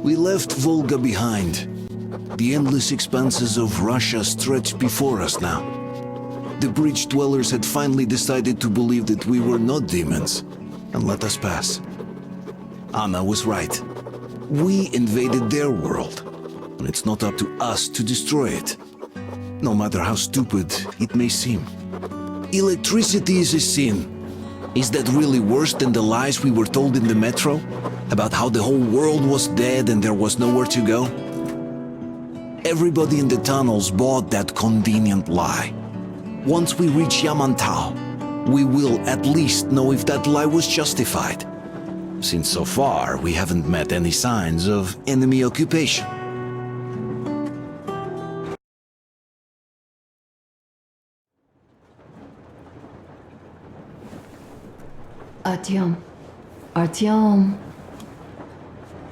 We left Volga behind. The endless expanses of Russia stretched before us now. The bridge dwellers had finally decided to believe that we were not demons and let us pass. Anna was right. We invaded their world, and it's not up to us to destroy it, no matter how stupid it may seem. Electricity is a sin. Is that really worse than the lies we were told in the metro? About how the whole world was dead and there was nowhere to go? Everybody in the tunnels bought that convenient lie. Once we reach Yamantau, we will at least know if that lie was justified. Since so far, we haven't met any signs of enemy occupation. Artyom. Artyom.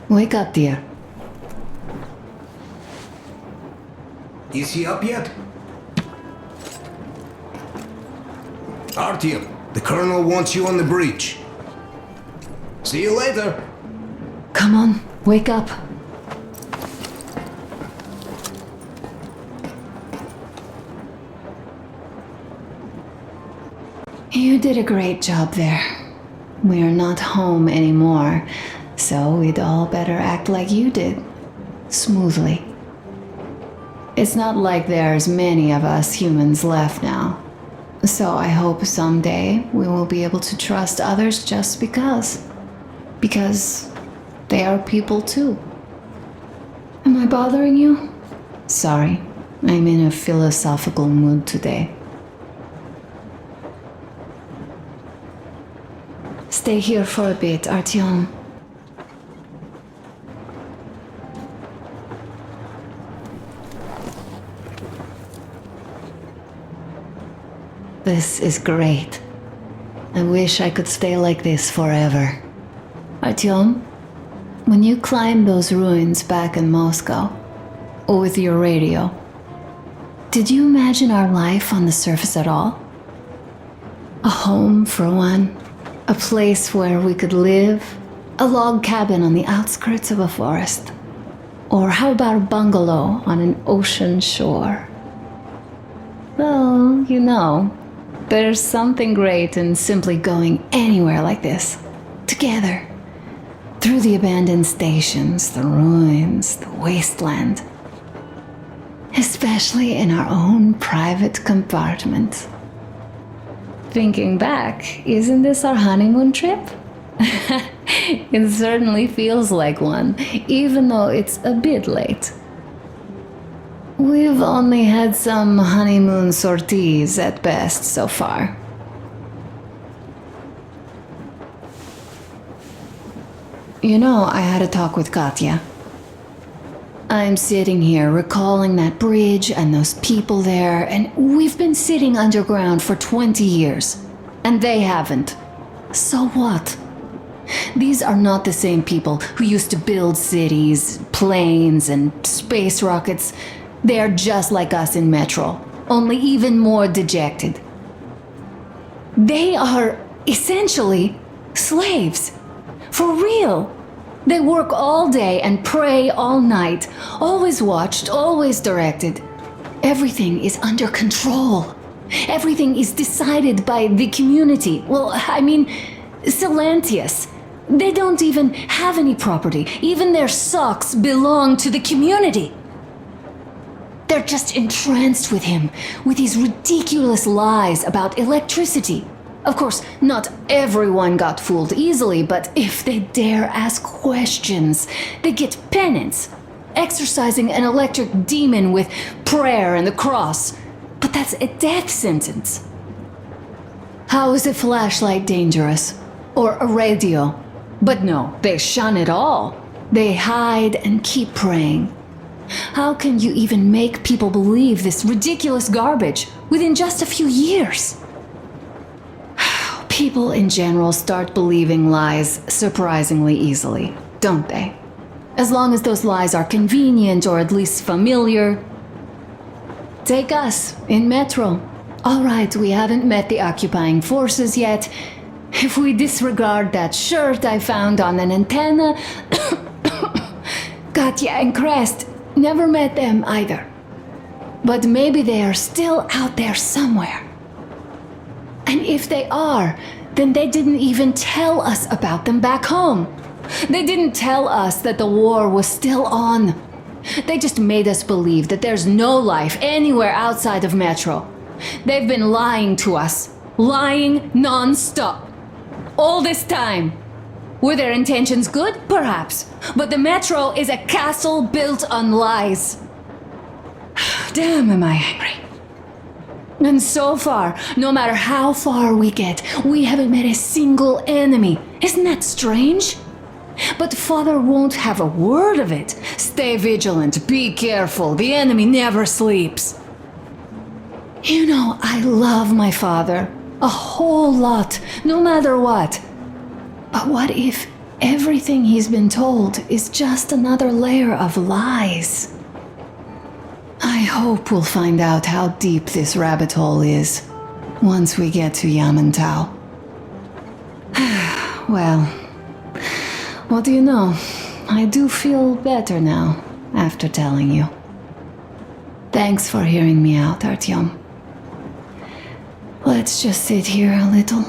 Wake up, dear. Is he up yet? Artyom, the colonel wants you on the bridge. See you later. Come on, wake up. You did a great job there. We're not home anymore, so we'd all better act like you did. Smoothly. It's not like there's many of us humans left now. So I hope someday we will be able to trust others just because. Because they are people too. Am I bothering you? Sorry, I'm in a philosophical mood today. Stay here for a bit, Artyom. This is great. I wish I could stay like this forever. Artyom, when you climbed those ruins back in Moscow, with your radio, did you imagine our life on the surface at all? A home for one, a place where we could live, a log cabin on the outskirts of a forest. Or how about a bungalow on an ocean shore? Well, you know, there's something great in simply going anywhere like this, together, through the abandoned stations, the ruins, the wasteland, especially in our own private compartment. Thinking back, isn't this our honeymoon trip? It certainly feels like one, even though it's a bit late. We've only had some honeymoon sorties at best so far. You know, I had a talk with Katya. I'm sitting here recalling that bridge and those people there, and we've been sitting underground for 20 years, and they haven't. So what? These are not the same people who used to build cities, planes, and space rockets. They are just like us in Metro, only even more dejected. They are essentially slaves. For real. They work all day and pray all night, always watched, always directed. Everything is under control. Everything is decided by the community. Well, I mean, Silantius. They don't even have any property. Even their socks belong to the community. They're just entranced with him, with his ridiculous lies about electricity. Of course, not everyone got fooled easily, but if they dare ask questions, they get penance, exorcising an electric demon with prayer and the cross. But that's a death sentence. How is a flashlight dangerous? Or a radio? But no, they shun it all. They hide and keep praying. How can you even make people believe this ridiculous garbage within just a few years? People in general start believing lies surprisingly easily, don't they? As long as those lies are convenient or at least familiar. Take us in Metro. All right, we haven't met the occupying forces yet, If we disregard that shirt I found on an antenna, Katya and Crest never met them either. But maybe they are still out there somewhere. And if they are, then they didn't even tell us about them back home. They didn't tell us that the war was still on. They just made us believe that there's no life anywhere outside of Metro. They've been lying to us. Lying non-stop. All this time. Were their intentions good? Perhaps. But the Metro is a castle built on lies. Damn, am I angry. And so far, no matter how far we get, we haven't met a single enemy. Isn't that strange? But Father won't have a word of it. Stay vigilant, be careful, the enemy never sleeps. You know, I love my father. A whole lot, no matter what. But what if everything he's been told is just another layer of lies? I hope we'll find out how deep this rabbit hole is once we get to Yamantau. Well, what do you know? I do feel better now after telling you. Thanks for hearing me out, Artyom. Let's just sit here a little.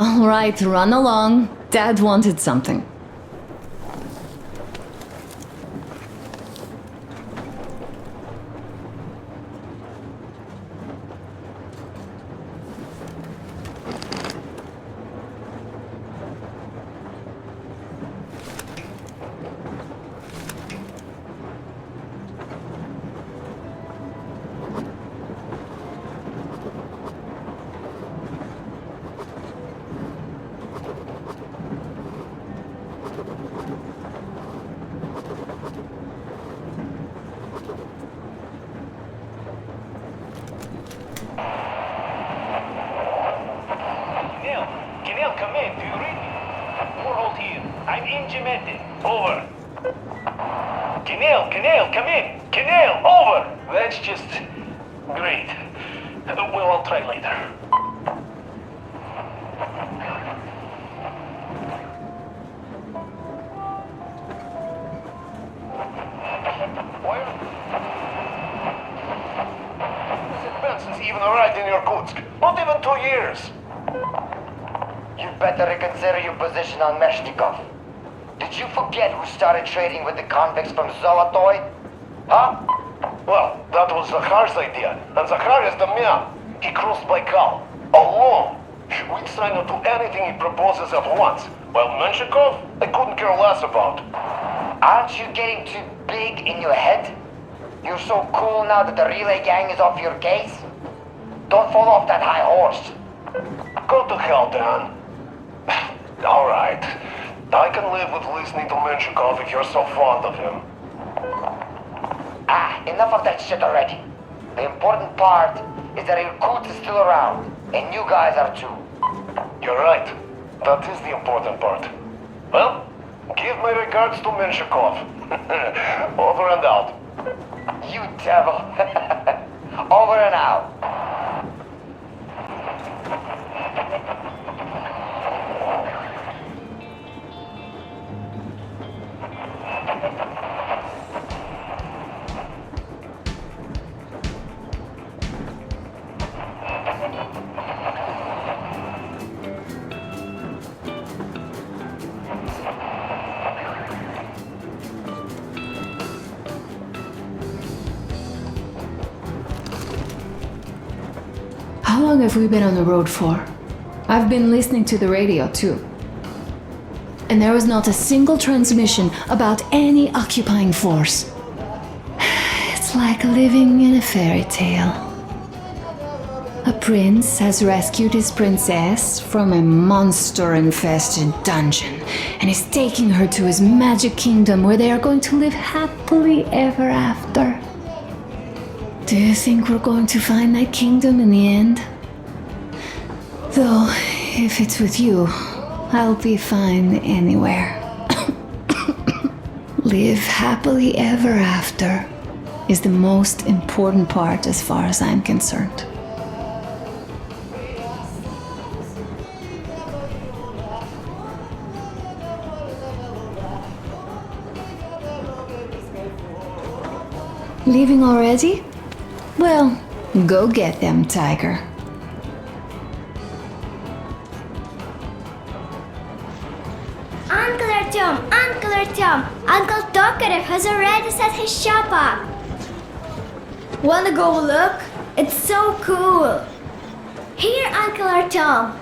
All right, run along. Dad wanted something. Come in, do you read me? Warhold here. I'm in Yamantau. Over. Canal, come in. Canal, over. That's just great. Well, I'll try later. Where? This advance even arrived in Irkutsk. Not even 2 years. You better reconsider your position on Meshnikov. Did you forget who started trading with the convicts from Zolotoy? Huh? Well, that was Zakhar's idea, and Zakhar is the man. He crossed Baikal, alone. We'd sign on to anything he proposes at once, while Menshikov, I couldn't care less about. Aren't you getting too big in your head? You're so cool now that the relay gang is off your case? Don't fall off that high horse. Go to hell, Dan. All right. I can live with listening to Menshikov if you're so fond of him. Enough of that shit already. The important part is that Irkutsk is still around, and you guys are too. You're right. That is the important part. Well, give my regards to Menshikov. Over and out. You devil. Over and out. How long have we been on the road for? I've been listening to the radio too. And there was not a single transmission about any occupying force. It's like living in a fairy tale. A prince has rescued his princess from a monster-infested dungeon and is taking her to his magic kingdom where they are going to live happily ever after. Do you think we're going to find that kingdom in the end? Though, if it's with you, I'll be fine anywhere. Live happily ever after. is the most important part as far as I'm concerned. Leaving already? Well, go get them, Tiger. Uncle Artyom, Uncle Tokarev has already set his shop up. Wanna go look? It's so cool. Here, Uncle Artyom.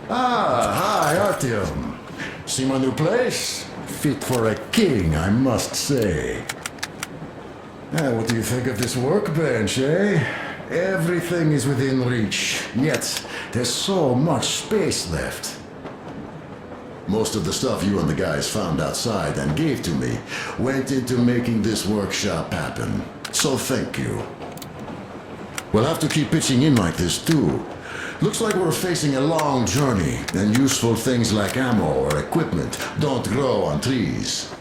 Ah, hi, Artyom. See my new place? Fit for a king, I must say. What do you think of this workbench, eh? Everything is within reach, yet there's so much space left. Most of the stuff you and the guys found outside and gave to me went into making this workshop happen. So thank you. We'll have to keep pitching in like this too. Looks like we're facing a long journey, and useful things like ammo or equipment don't grow on trees.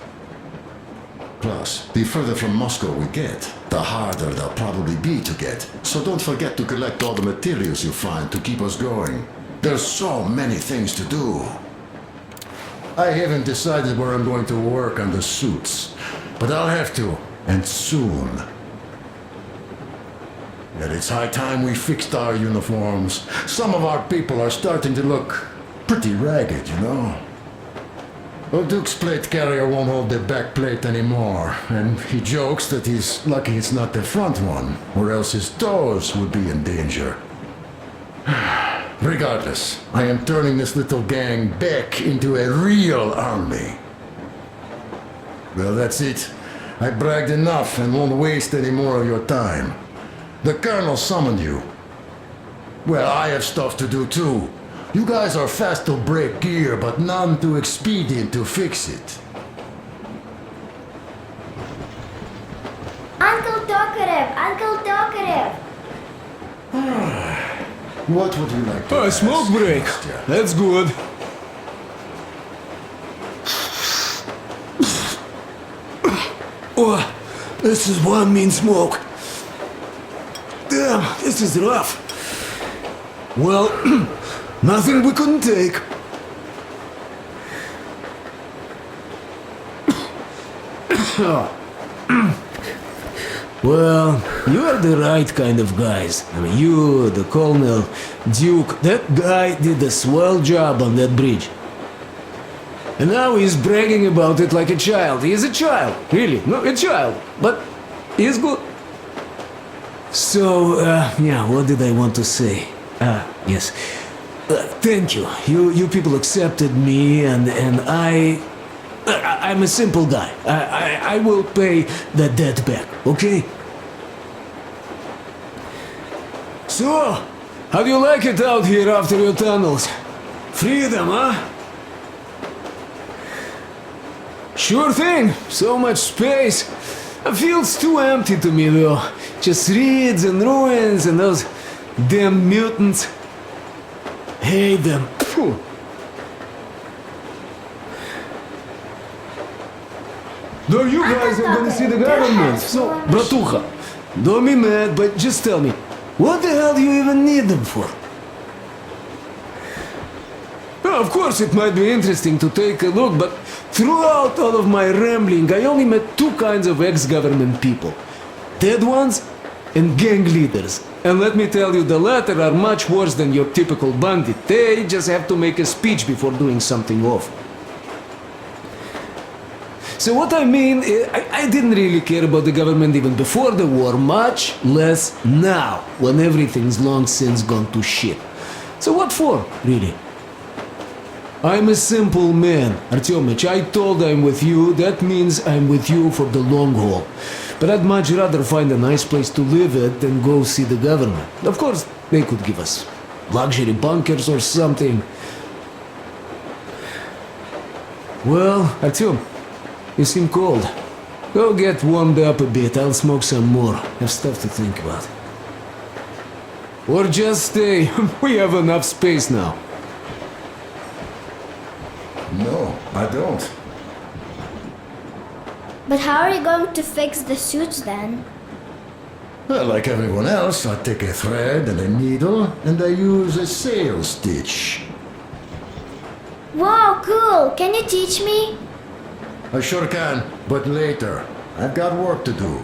Plus, the further from Moscow we get, the harder they'll probably be to get. So don't forget to collect all the materials you find to keep us going. There's so many things to do. I haven't decided where I'm going to work on the suits, but I'll have to, and soon. And it's high time we fixed our uniforms. Some of our people are starting to look pretty ragged, you know. Well, Duke's plate carrier won't hold the back plate anymore, and he jokes that he's lucky it's not the front one, or else his toes would be in danger. Regardless, I am turning this little gang back into a real army. Well, that's it. I bragged enough and won't waste any more of your time. The Colonel summoned you. Well, I have stuff to do too. You guys are fast to break gear, but none too expedient to fix it. Uncle Tokarev, Uncle Tokarev. What would you like to Oh, ask, smoke break. Kostya? That's good. Oh, this is one mean smoke. Damn, this is rough. Well, nothing we couldn't take. Well, you are the right kind of guys. I mean, you, the Colonel, Duke, that guy did a swell job on that bridge. And now he's bragging about it like a child. He is a child, really, no, a child. But he's good. So, yeah, what did I want to say? Yes. Thank you. You people accepted me, and I'm a simple guy. I will pay the debt back, okay? So, how do you like it out here after your tunnels? Freedom, huh? Sure thing. So much space. It feels too empty to me, though. Just reeds and ruins and those damn mutants. Hate them. Phew. No, you guys are gonna see the government. So, bratucha, don't be mad, but just tell me, what the hell do you even need them for? Well, of course, it might be interesting to take a look, but throughout all of my rambling, I only met two kinds of ex-government people. Dead ones and gang leaders. And let me tell you, the latter are much worse than your typical bandit. They just have to make a speech before doing something awful. So what I mean, I didn't really care about the government even before the war, much less now, when everything's long since gone to shit. So what for, really? I'm a simple man, Artyomich. I told I'm with you, that means I'm with you for the long haul. But I'd much rather find a nice place to live at than go see the government. Of course, they could give us luxury bunkers or something. Well, Artyom, you seem cold. Go get warmed up a bit, I'll smoke some more. Have stuff to think about. Or just stay, we have enough space now. No, I don't. But how are you going to fix the suits then? Well, like everyone else, I take a thread and a needle, and I use a sail stitch. Wow, cool! Can you teach me? I sure can, but later. I've got work to do.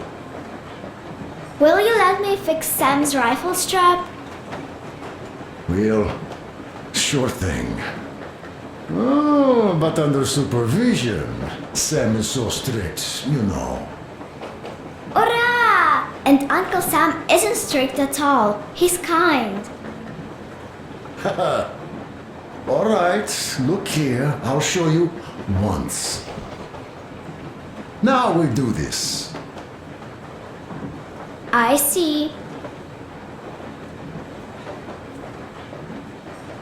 Will you let me fix Sam's rifle strap? Well, sure thing. Oh, but under supervision. Sam is so strict, you know. Hurrah! And Uncle Sam isn't strict at all. He's kind. All right, look here. I'll show you once. Now we do this. I see.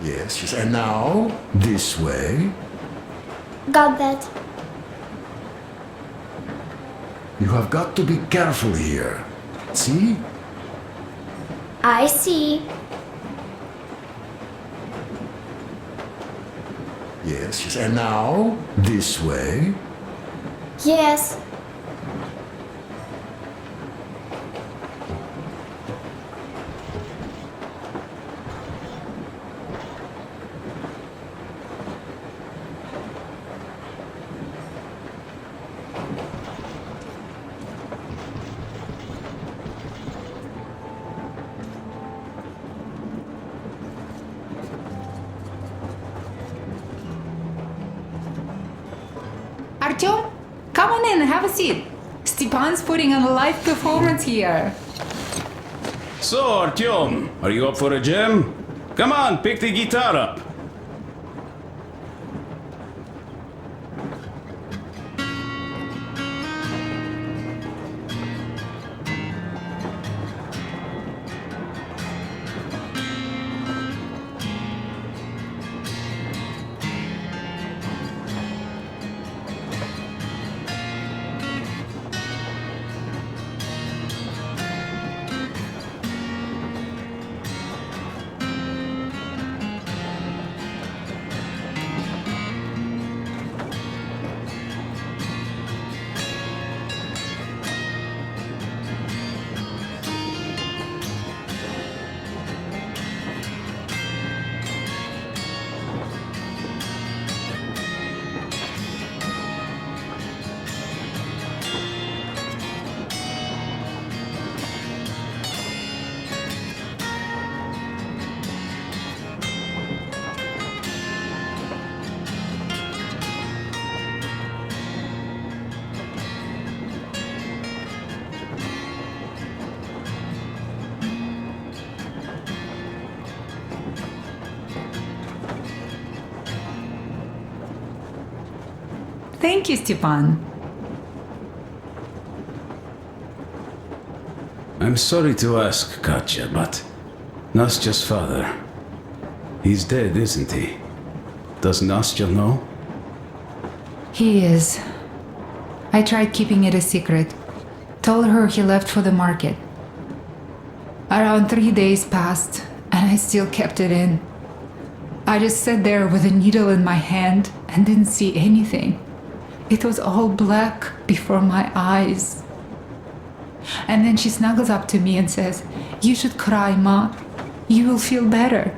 Yes, and now this way. Got that. You have got to be careful here. See? I see. Yes, and now this way. Yes. Artyom, come on in, have a seat. Stepan's putting on a live performance here. So, Artyom, are you up for a jam? Come on, pick the guitar up. Thank you, Stepan. I'm sorry to ask, Katya, but Nastya's father, he's dead, isn't he? Does Nastya know? He is. I tried keeping it a secret. Told her he left for the market. Around 3 days passed, and I still kept it in. I just sat there with a needle in my hand and didn't see anything. It was all black before my eyes. And then she snuggles up to me and says, "You should cry, Ma. You will feel better."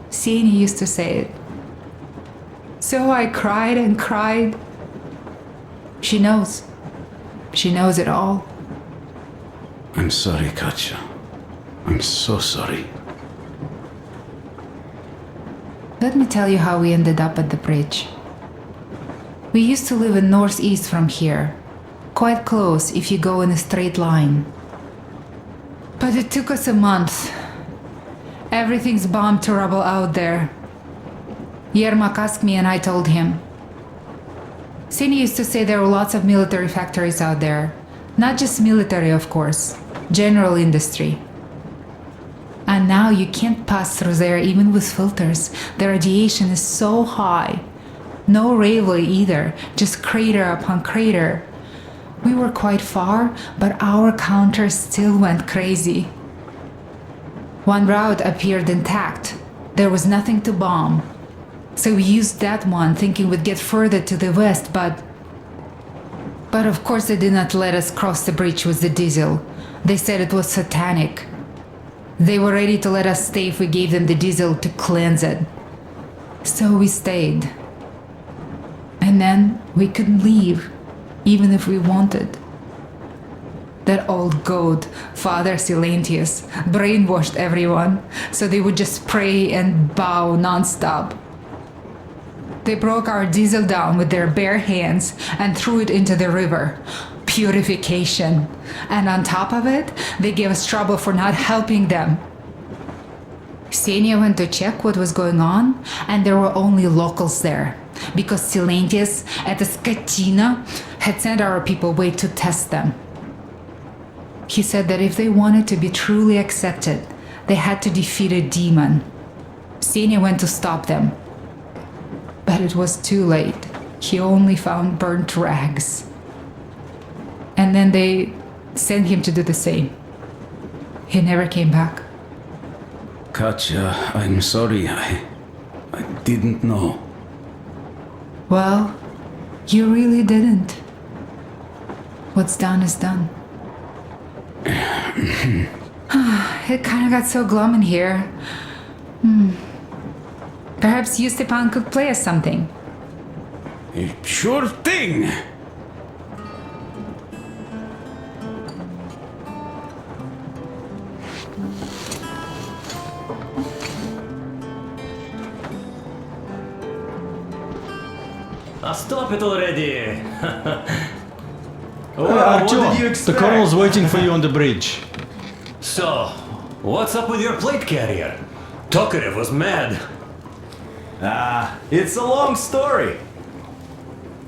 Sini used to say it. So I cried and cried. She knows. She knows it all. I'm sorry, Katya. I'm so sorry. Let me tell you how we ended up at the bridge. We used to live in northeast from here, quite close if you go in a straight line. But it took us a month. Everything's bombed to rubble out there. Yermak asked me and I told him. Sini used to say there were lots of military factories out there. Not just military, of course, general industry. And now you can't pass through there even with filters. The radiation is so high. No railway either, just crater upon crater. We were quite far, but our counter still went crazy. One route appeared intact. There was nothing to bomb. So we used that one, thinking we'd get further to the west, but of course they did not let us cross the bridge with the diesel. They said it was satanic. They were ready to let us stay if we gave them the diesel to cleanse it. So we stayed. And then we couldn't leave, even if we wanted. That old goat, Father Silentius, brainwashed everyone, so they would just pray and bow nonstop. They broke our diesel down with their bare hands and threw it into the river. Purification. And on top of it, they gave us trouble for not helping them. Xenia went to check what was going on, and there were only locals there, because Silentius at the Skatina had sent our people away to test them. He said that if they wanted to be truly accepted, they had to defeat a demon. Xenia went to stop them. But it was too late. He only found burnt rags. And then they sent him to do the same. He never came back. Katja, I'm sorry. I didn't know. Well, you really didn't. What's done is done. It kind of got so glum in here. Perhaps you, Stepan, could play us something. Sure thing. Stop it already! Artyom, the colonel's waiting for you on the bridge. So, what's up with your plate carrier? Tokarev was mad. It's a long story.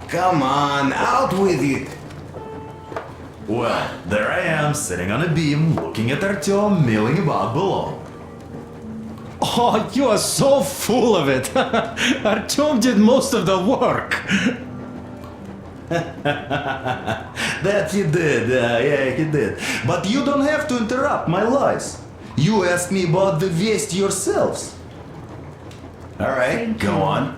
Come on, out with it. Well, there I am, sitting on a beam, looking at Artyom milling about below. Oh, you are so full of it. Artyom did most of the work. That he did, yeah, he did. But you don't have to interrupt my lies. You asked me about the Vest yourselves. Alright, go on.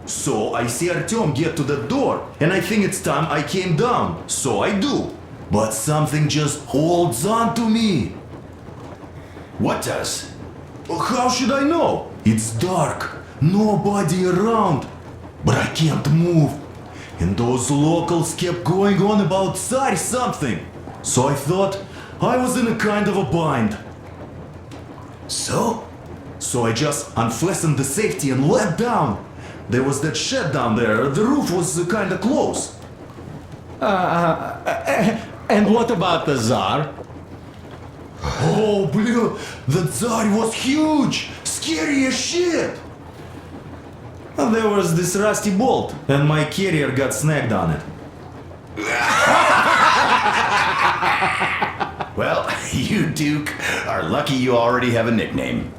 So I see Artyom get to the door, and I think it's time I came down. So I do. But something just holds on to me. What does? How should I know? It's dark, nobody around. But I can't move. And those locals kept going on about Tsar something. So I thought I was in a kind of a bind. So I just unfastened the safety and let down. There was that shed down there. The roof was kind of close. And what about the Tsar? Oh, bleh, the Tsar was huge, scary as shit. Well, there was this rusty bolt, and my carrier got snagged on it. Well, you, Duke, are lucky you already have a nickname.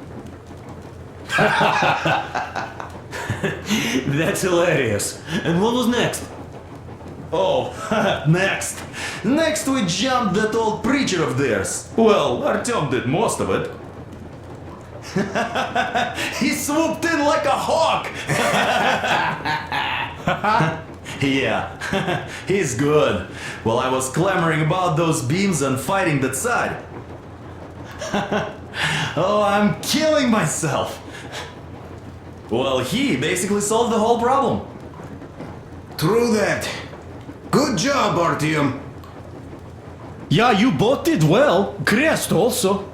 That's hilarious. And what was next? Oh, next. Next we jumped that old preacher of theirs. Well, Artyom did most of it. He swooped in like a hawk. Yeah, he's good. While I was clamoring about those beams and fighting that side. Oh, I'm killing myself. Well, he basically solved the whole problem. True that. Good job, Artyom. Yeah, you both did well. Crest also.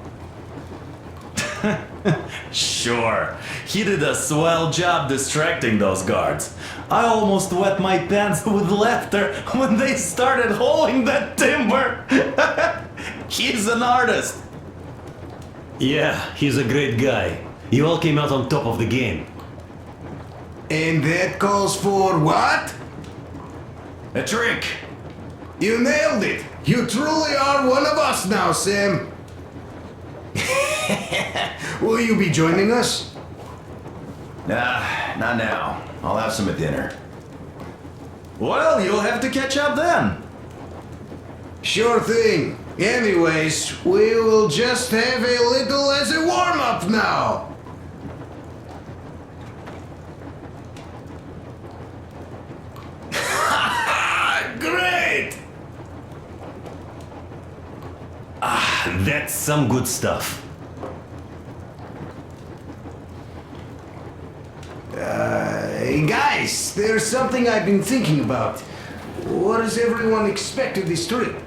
Sure, he did a swell job distracting those guards. I almost wet my pants with laughter when they started hauling that timber. He's an artist. Yeah, he's a great guy. You all came out on top of the game. And that calls for what? A drink. You nailed it. You truly are one of us now, Sam. Will you be joining us? Nah, not now. I'll have some at dinner. Well, you'll have to catch up then. Sure thing. Anyways, we will just have a little as a warm-up now. Great! That's some good stuff. Hey guys, there's something I've been thinking about. What does everyone expect of this trip?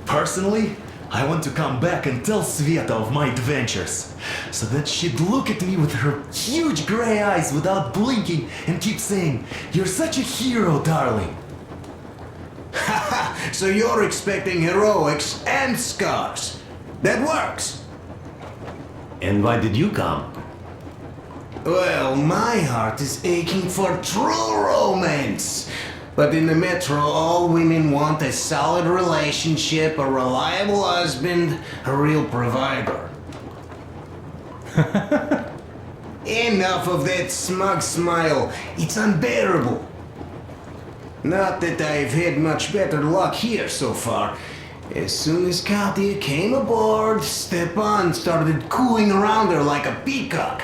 Personally, I want to come back and tell Sveta of my adventures, so that she'd look at me with her huge gray eyes without blinking and keep saying, "You're such a hero, darling." So you're expecting heroics and scars. That works. And why did you come? Well, my heart is aching for true romance. But in the metro, all women want a solid relationship, a reliable husband, a real provider. Enough of that smug smile. It's unbearable. Not that I've had much better luck here so far. As soon as Katya came aboard, Stepan started cooing around her like a peacock.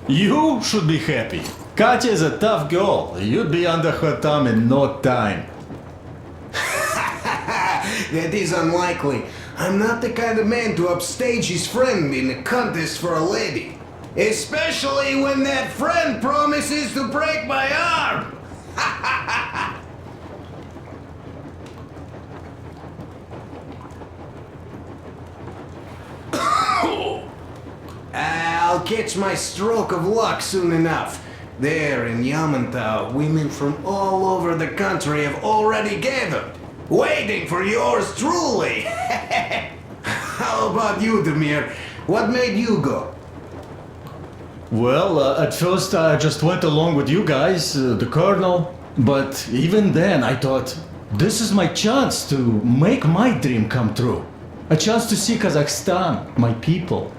You should be happy. Katya is a tough girl. You'd be under her thumb in no time. That is unlikely. I'm not the kind of man to upstage his friend in a contest for a lady. Especially when that friend promises to break my arm. I'll catch my stroke of luck soon enough. There in Yamantau, women from all over the country have already gathered, waiting for yours truly. How about you, Demir? What made you go? Well, at first I just went along with you guys, the colonel. But even then I thought, this is my chance to make my dream come true. A chance to see Kazakhstan, my people.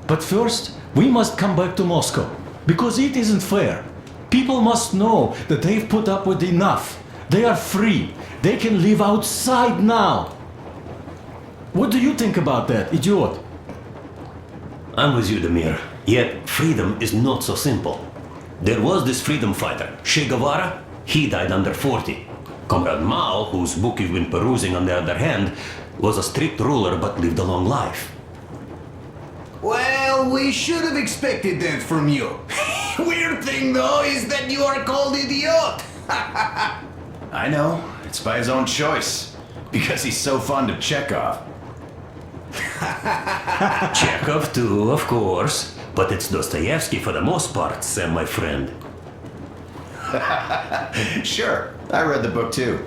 But first, we must come back to Moscow, because it isn't fair. People must know that they've put up with enough. They are free. They can live outside now. What do you think about that, idiot? I'm with you, Demir. Yet, freedom is not so simple. There was this freedom fighter, Che Guevara. He died under 40. Comrade Mao, whose book you've been perusing on the other hand, was a strict ruler but lived a long life. Well, we should have expected that from you. Weird thing, though, is that you are called idiot. I know. It's by his own choice. Because he's so fond of Chekhov. Chekhov too, of course. But it's Dostoevsky for the most part, Sam, my friend. Sure, I read the book too.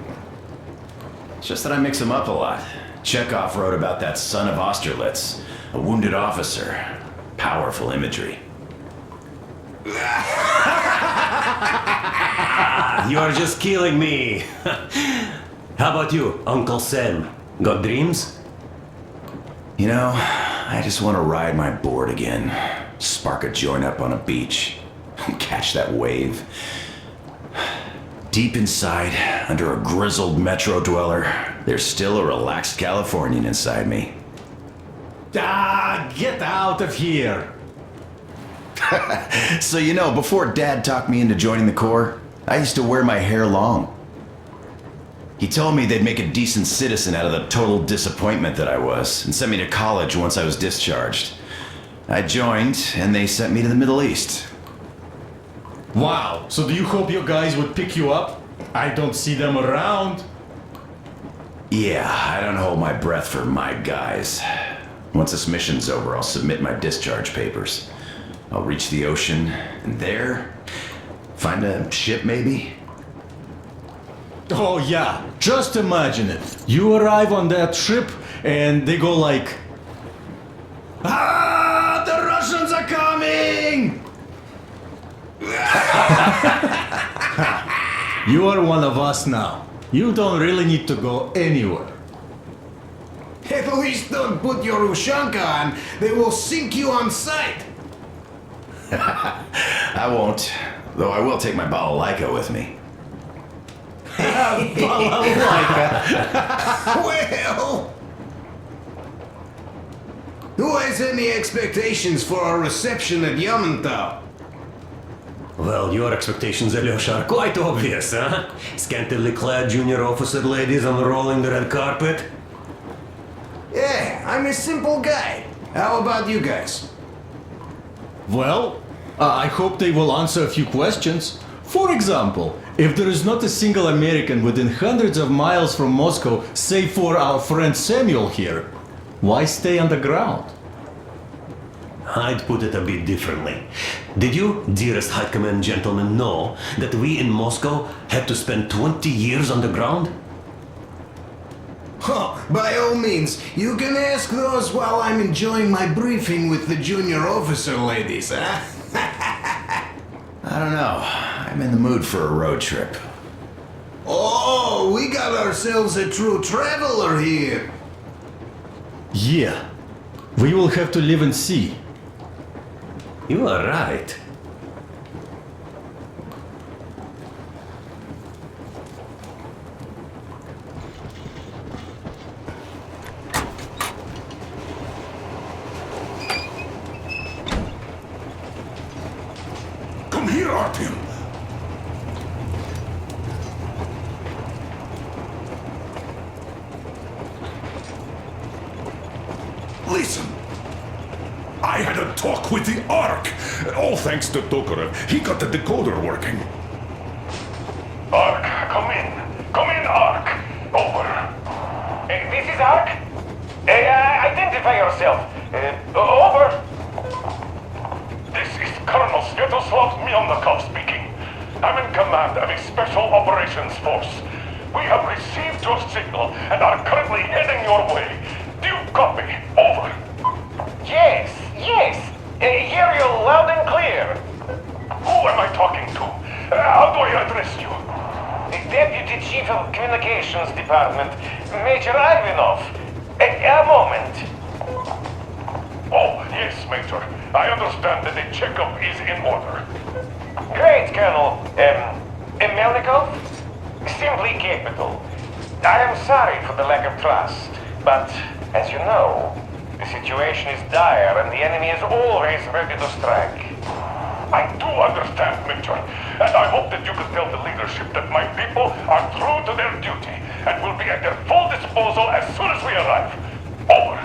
It's just that I mix them up a lot. Chekhov wrote about that son of Austerlitz, a wounded officer. Powerful imagery. You are just killing me. How about you, Uncle Sam? Got dreams? You know, I just want to ride my board again. Spark a joint up on a beach. Catch that wave. Deep inside, under a grizzled metro dweller, there's still a relaxed Californian inside me. Ah, get out of here! So you know, before Dad talked me into joining the Corps, I used to wear my hair long. He told me they'd make a decent citizen out of the total disappointment that I was, and sent me to college once I was discharged. I joined, and they sent me to the Middle East. Wow, so do you hope your guys would pick you up? I don't see them around. Yeah, I don't hold my breath for my guys. Once this mission's over, I'll submit my discharge papers. I'll reach the ocean, and there, find a ship maybe? Oh yeah, just imagine it. You arrive on that ship, and they go like... Ah, the Russians are coming! You are one of us now. You don't really need to go anywhere. At least don't put your Ushanka on. They will sink you on sight. I won't, though I will take my balalaika with me. Well, who has any expectations for our reception at Yamantau? Well, your expectations, Alyosha, are quite obvious, huh? Scantily clad junior officer ladies unrolling the red carpet. Yeah, I'm a simple guy. How about you guys? Well, I hope they will answer a few questions. For example, if there is not a single American within hundreds of miles from Moscow, save for our friend Samuel here, why stay underground? I'd put it a bit differently. Did you, dearest High Command gentlemen, know that we in Moscow had to spend 20 years underground? Huh, by all means, you can ask those while I'm enjoying my briefing with the junior officer ladies, huh? I don't know. I'm in the mood for a road trip. Oh, we got ourselves a true traveler here. Yeah, we will have to live and see. You are right. Come here, Artyom. Listen. I had a talk with the Ark. All thanks to Tokarev. He got the decoder working. Ark, come in. Come in, Ark. Over. This is Ark? Identify yourself. Over. This is Colonel Sviatoslav Melnikov speaking. I'm in command of a special operations force. We have received your signal and are currently heading your way. Do you copy? Over. Yes. Hear you loud and clear. Who am I talking to? How do I address you? The Deputy Chief of Communications Department, Major Ivanov. A moment. Oh, yes, Major. I understand that the checkup is in order. Great, Colonel. Melnikov? Simply capital. I am sorry for the lack of trust, but as you know, the situation is dire and the enemy is always ready to strike. I do understand, Major, and I hope that you can tell the leadership that my people are true to their duty and will be at their full disposal as soon as we arrive. Over.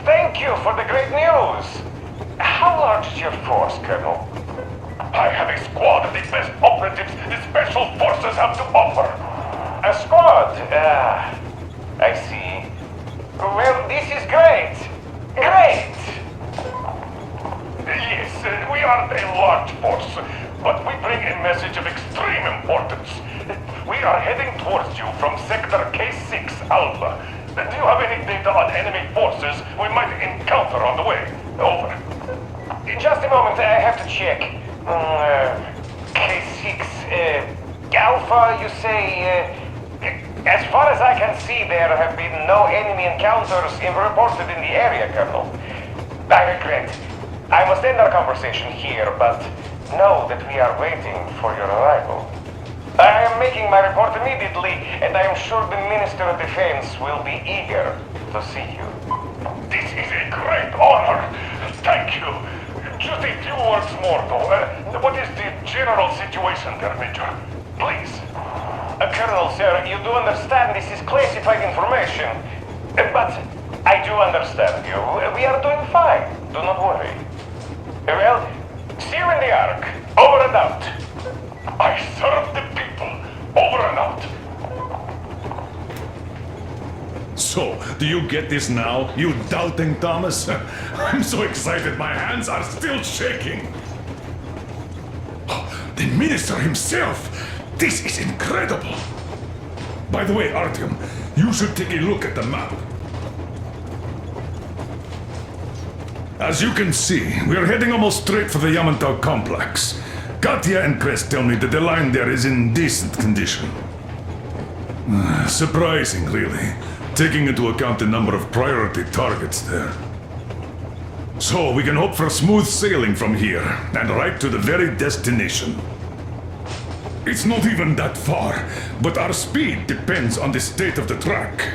Thank you for the great news. How large is your force, Colonel? I have a squad of the best operatives the Special Forces have to offer. A squad? I see. Well, this is great. Great! Yes, we aren't a large force, but we bring a message of extreme importance. We are heading towards you from Sector K6 Alpha. Do you have any data on enemy forces we might encounter on the way? Over. Just a moment, I have to check. K6 Alpha, you say? As far as I can see, there have been no enemy encounters reported in the area, Colonel. I regret. I must end our conversation here, but know that we are waiting for your arrival. I am making my report immediately, and I am sure the Minister of Defense will be eager to see you. This is a great honor. Thank you. Just a few words more, though. What is the general situation there, Major? Please. Colonel, sir, you do understand this is classified information. But I do understand you. We are doing fine. Do not worry. Well, see you in the Ark. Over and out. I serve the people. Over and out. So, do you get this now, you doubting Thomas? I'm so excited my hands are still shaking. The minister himself! This is incredible! By the way, Artyom, you should take a look at the map. As you can see, we're heading almost straight for the Yamantau complex. Katya and Krest tell me that the line there is in decent condition. Surprising, really, taking into account the number of priority targets there. So we can hope for smooth sailing from here, and right to the very destination. It's not even that far, but our speed depends on the state of the track.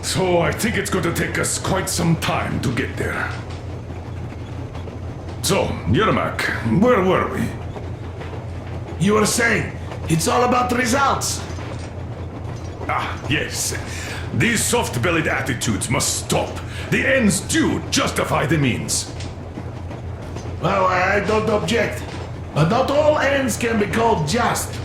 So I think it's going to take us quite some time to get there. So, Yermak, where were we? You were saying, it's all about results. Ah, yes. These soft-bellied attitudes must stop. The ends do justify the means. Well, I don't object. But not all ends can be called just.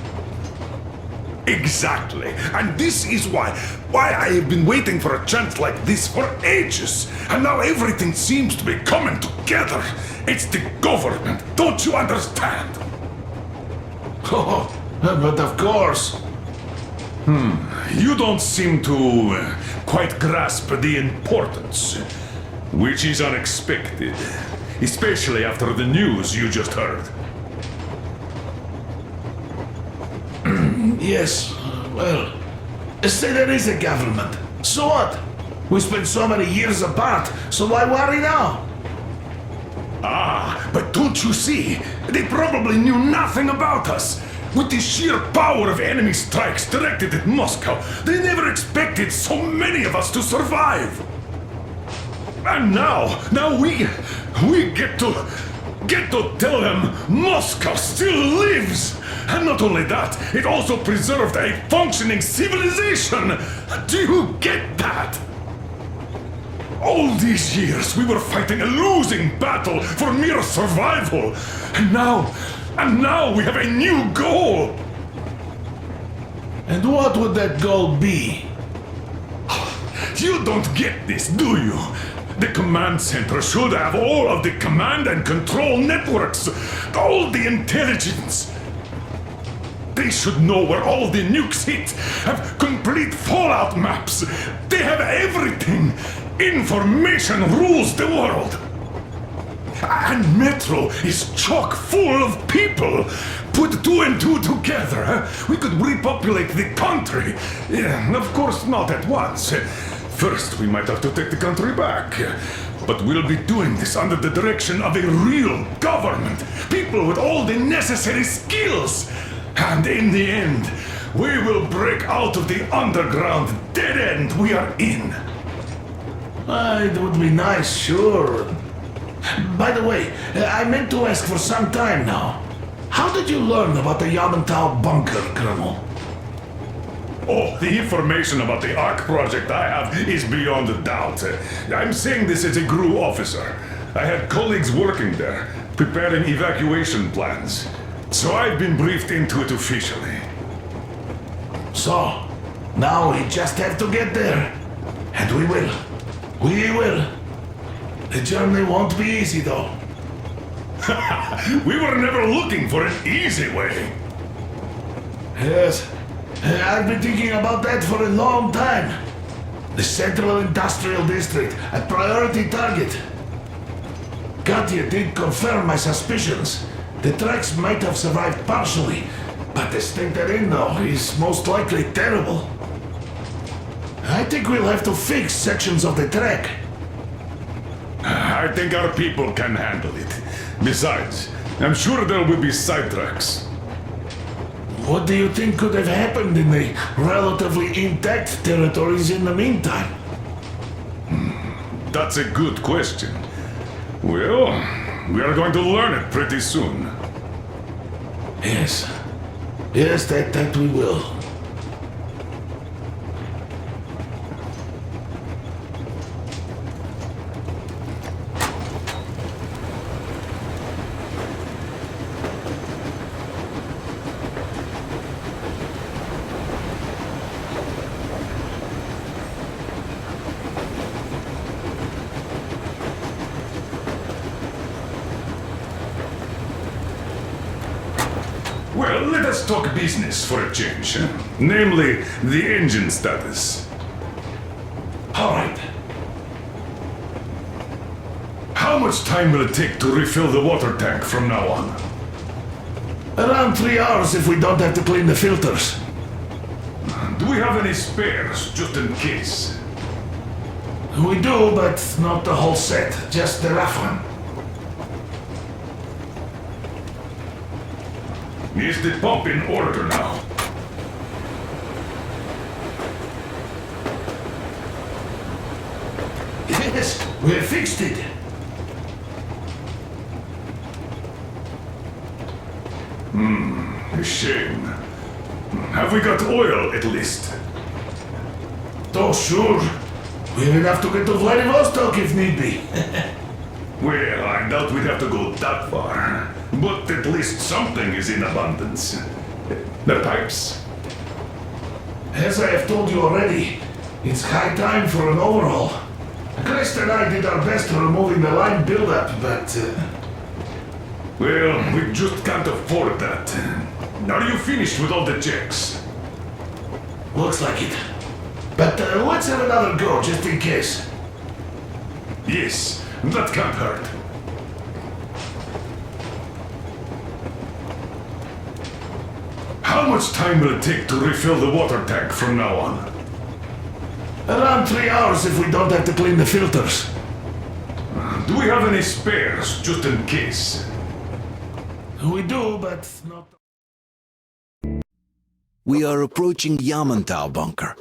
Exactly. And this is why I have been waiting for a chance like this for ages. And now everything seems to be coming together. It's the government. Don't you understand? Oh, but of course. You don't seem to quite grasp the importance, which is unexpected, especially after the news you just heard. Yes, well, say there is a government. So what? We spent so many years apart, so why worry now? Ah, but don't you see? They probably knew nothing about us. With the sheer power of enemy strikes directed at Moscow, they never expected so many of us to survive. And now we get to tell them Moscow still lives. And not only that, it also preserved a functioning civilization. Do you get that? All these years we were fighting a losing battle for mere survival. And now we have a new goal. And what would that goal be? You don't get this, do you? The command center should have all of the command and control networks, all the intelligence. They should know where all the nukes hit, have complete fallout maps. They have everything. Information rules the world. And Metro is chock full of people. Put two and two together, we could repopulate the country. Yeah, of course, not at once. First, we might have to take the country back. But we'll be doing this under the direction of a real government. People with all the necessary skills. And in the end, we will break out of the underground dead end we are in. It would be nice, sure. By the way, I meant to ask for some time now. How did you learn about the Yamantau bunker, Colonel? Oh, the information about the Ark project I have is beyond a doubt. I'm saying this as a GRU officer. I had colleagues working there, preparing evacuation plans. So I've been briefed into it officially. So, now we just have to get there. And we will. We will. The journey won't be easy, though. We were never looking for an easy way. Yes, I've been thinking about that for a long time. The Central Industrial District, a priority target. Katya did confirm my suspicions. The tracks might have survived partially, but the state they're in now is most likely terrible. I think we'll have to fix sections of the track. I think our people can handle it. Besides, I'm sure there will be sidetracks. What do you think could have happened in the relatively intact territories in the meantime? That's a good question. Well, we are going to learn it pretty soon. Yes. Yes, that we will. Well, let us talk business for a change. Namely, the engine status. All right. How much time will it take to refill the water tank from now on? Around 3 hours if we don't have to clean the filters. Do we have any spares, just in case? We do, but not the whole set, just the rough one. Is the pump in order now? Yes, we fixed it. A shame. Have we got oil at least? Oh, sure. We'll even have to get to Vladivostok if need be. Well, I doubt we'd have to go that far. But at least something is in abundance. The pipes? As I have told you already, it's high time for an overhaul. Christ and I did our best removing the line buildup, but... Well, we just can't afford that. Are you finished with all the checks? Looks like it. But let's have another go, just in case. Yes, that can't hurt. How much time will it take to refill the water tank from now on? Around 3 hours if we don't have to clean the filters. Do we have any spares, just in case? We do, but not... We are approaching Yamantau bunker,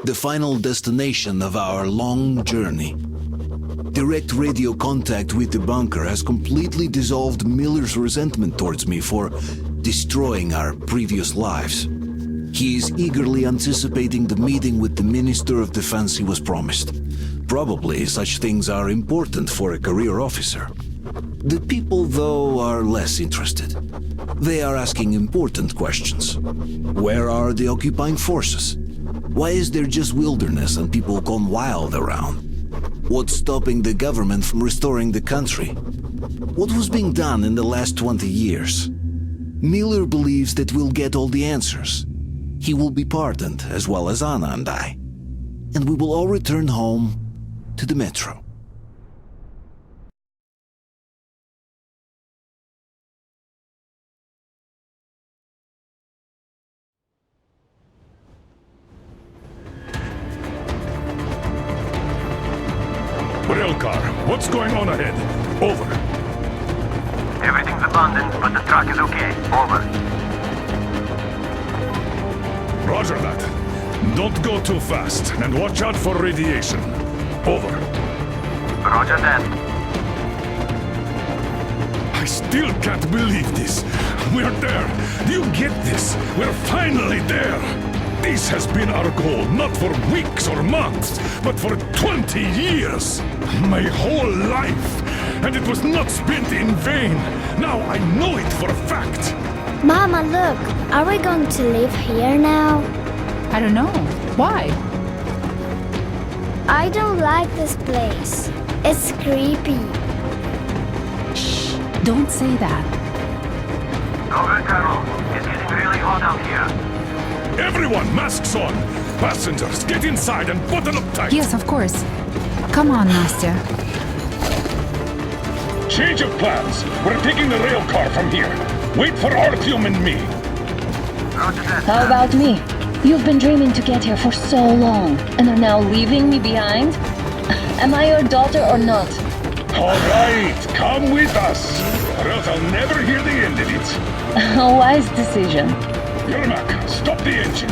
the final destination of our long journey. Direct radio contact with the bunker has completely dissolved Miller's resentment towards me for destroying our previous lives. He is eagerly anticipating the meeting with the Minister of Defense he was promised. Probably such things are important for a career officer. The people, though, are less interested. They are asking important questions. Where are the occupying forces? Why is there just wilderness and people gone wild around? What's stopping the government from restoring the country? What was being done in the last 20 years? Miller believes that we'll get all the answers. He will be pardoned, as well as Anna and I. And we will all return home to the metro. Railcar, what's going on ahead? Over. Everything's abandoned, but the truck is okay. Over. Roger that. Don't go too fast, and watch out for radiation. Over. Roger that. I still can't believe this. We're there. Do you get this? We're finally there. This has been our goal, not for weeks or months, but for 20 years. My whole life. And it was not spent in vain. Now I know it for a fact. Mama, look. Are we going to live here now? I don't know. Why? I don't like this place. It's creepy. Shh, don't say that. Over, Colonel. It's getting really hot out here. Everyone, masks on! Passengers, get inside and button up tight! Yes, of course. Come on, Nastya. Change of plans! We're taking the rail car from here. Wait for Artyom and me. How about me? You've been dreaming to get here for so long, and are now leaving me behind? Am I your daughter or not? All right, come with us, or else I'll never hear the end of it. A wise decision. Yermak, stop the engine.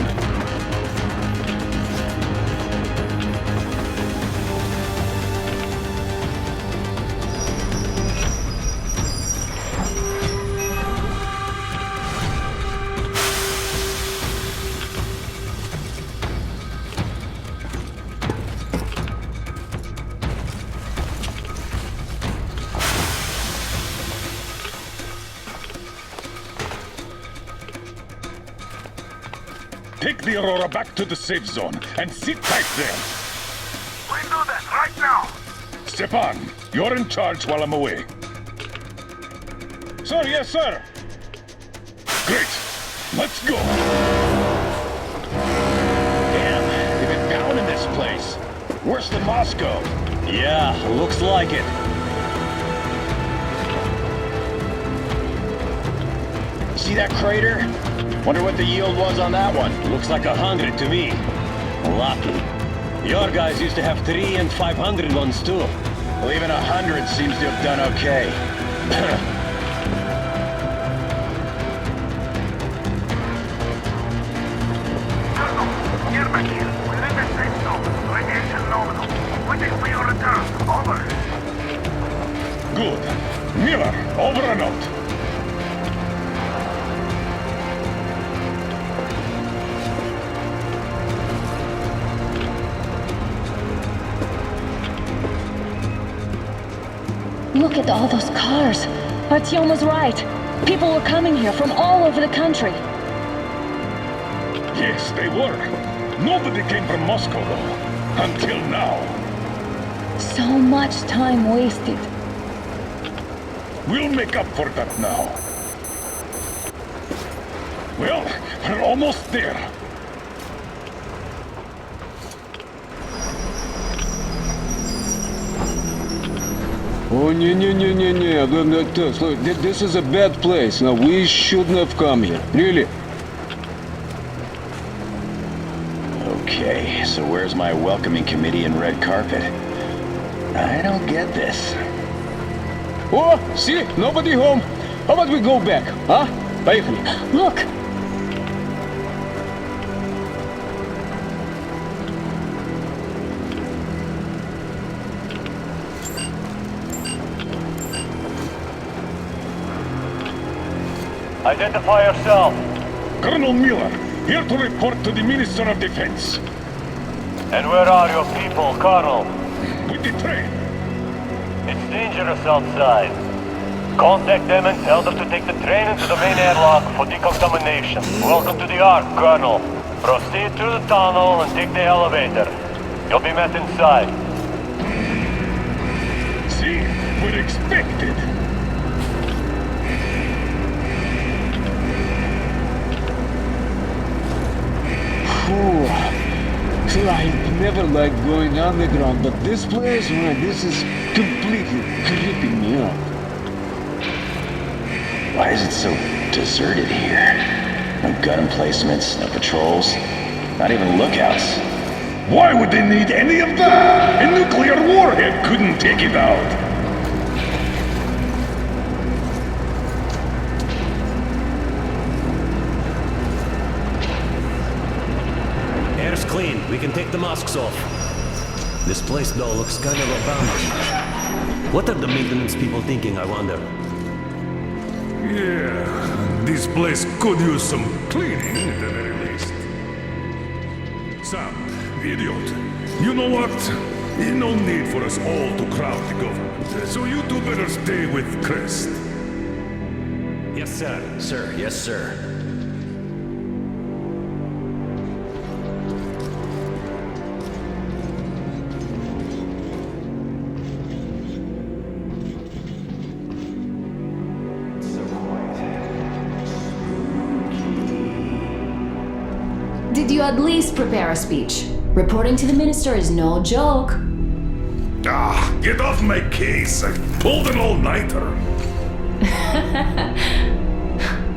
Take the Aurora back to the safe zone and sit tight there. We do that right now. Stepan, you're in charge while I'm away. Sir, yes, sir. Great. Let's go. Damn, they've been down in this place. Worse than Moscow. Yeah, looks like it. See that crater? Wonder what the yield was on that one. Looks like 100 to me. Lucky. Your guys used to have 300 and 500 ones too. Well, even 100 seems to have done okay. Colonel, Yermak here. We're in the safe zone. Radiation nominal. Waiting for your return. Over. Good. Miller, over and out. Look at all those cars. Artyom was right. People were coming here from all over the country. Yes, they were. Nobody came from Moscow, though. Until now. So much time wasted. We'll make up for that now. Well, we're almost there. Oh, no, this is a bad place. Now, we shouldn't have come here. Really. Okay, so where's my welcoming committee and red carpet? I don't get this. Oh, see? Nobody home. How about we go back, huh? Поехали. Look! Identify yourself. Colonel Miller, here to report to the Minister of Defense. And where are your people, Colonel? With the train. It's dangerous outside. Contact them and tell them to take the train into the main airlock for decontamination. Welcome to the Ark, Colonel. Proceed through the tunnel and take the elevator. You'll be met inside. See? We're expected. See, I never liked going underground, but this place, man, this is completely creeping me out. Why is it so deserted here? No gun emplacements, no patrols, not even lookouts. Why would they need any of that? A nuclear warhead couldn't take it out. Air's clean. We can take the masks off. This place, though, looks kind of abandoned. What are the maintenance people thinking, I wonder? Yeah, this place could use some cleaning at the very least. Sam, the idiot, you know what? There's no need for us all to crowd the government, so you two better stay with Crest. Yes, sir. Sir, yes, sir. Did you at least prepare a speech? Reporting to the minister is no joke. Ah, get off my case. I pulled an all-nighter.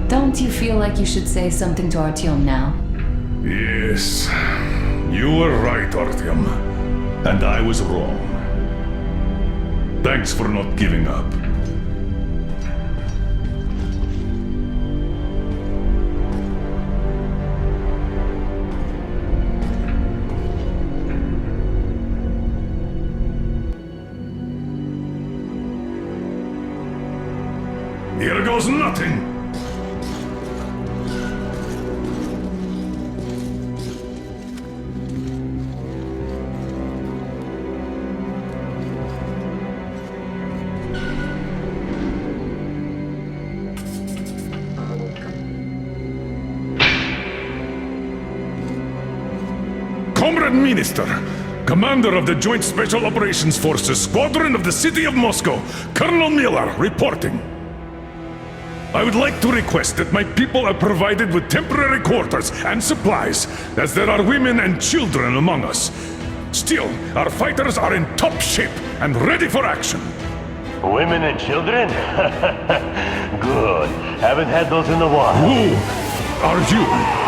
Don't you feel like you should say something to Artyom now? Yes, you were right, Artyom. And I was wrong. Thanks for not giving up. Here goes nothing! Comrade Minister, Commander of the Joint Special Operations Forces, Squadron of the City of Moscow, Colonel Miller, reporting. I would like to request that my people are provided with temporary quarters and supplies, as there are women and children among us. Still, our fighters are in top shape and ready for action. Women and children? Good. Haven't had those in a while. Who are you?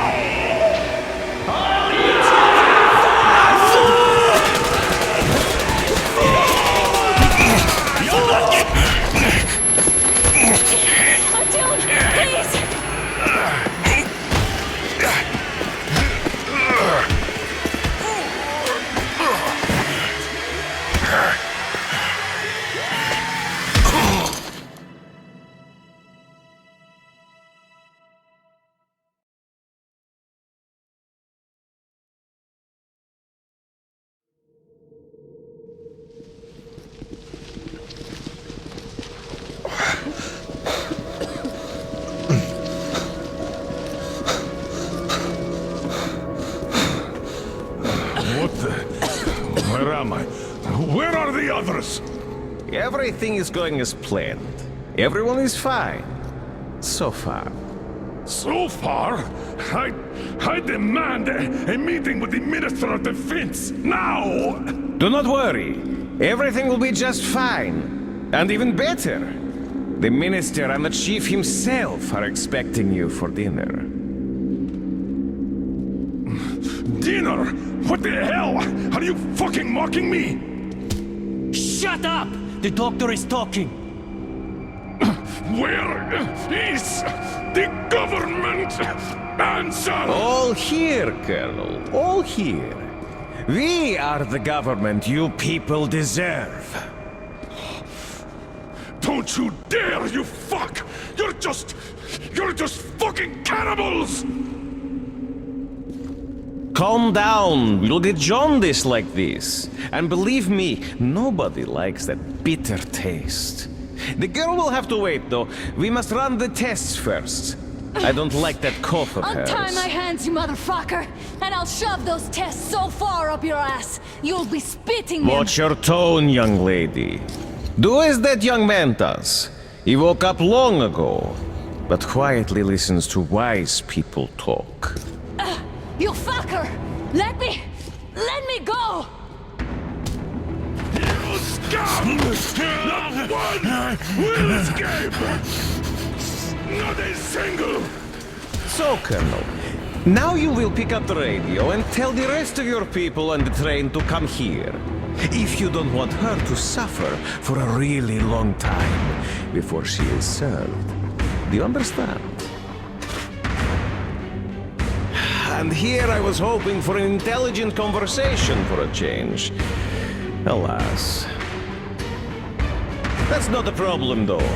yours? Everything is going as planned. Everyone is fine. So far. So far, I demand a meeting with the Minister of Defense now! Do not worry. Everything will be just fine. And even better. The Minister and the Chief himself are expecting you for dinner. Dinner? What the hell? Are you fucking mocking me? Shut up! The doctor is talking. Where is the government answer? All here, Colonel. All here. We are the government you people deserve. Don't you dare, you fuck! You're just fucking cannibals! Calm down. We'll get jaundice like this. And believe me, nobody likes that bitter taste. The girl will have to wait, though. We must run the tests first. I don't like that cough of hers. Untie my hands, you motherfucker! And I'll shove those tests so far up your ass, you'll be spitting them! Watch your tone, young lady. Do as that young man does. He woke up long ago, but quietly listens to wise people talk. You fucker! Let me go! You scum! Not one will escape! Not a single! So, Colonel, now you will pick up the radio and tell the rest of your people on the train to come here. If you don't want her to suffer for a really long time before she is served. Do you understand? And here I was hoping for an intelligent conversation for a change. Alas. That's not a problem, though,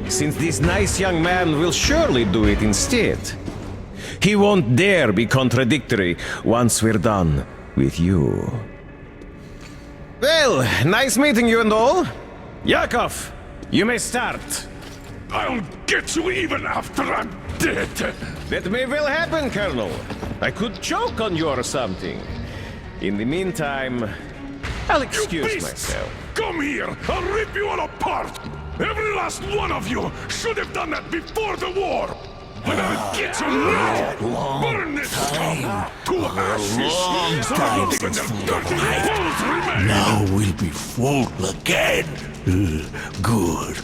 since this nice young man will surely do it instead. He won't dare be contradictory once we're done with you. Well, nice meeting you and all. Yakov, you may start. I'll get you even after I'm dead. That may well happen, Colonel. I could choke on you or something. In the meantime, I'll excuse myself. Come here! I'll rip you all apart! Every last one of you should have done that before the war! But I'll get you now! Burn this scum to ashes! So that not even their dirty bones remain! Now we'll be full again. Good.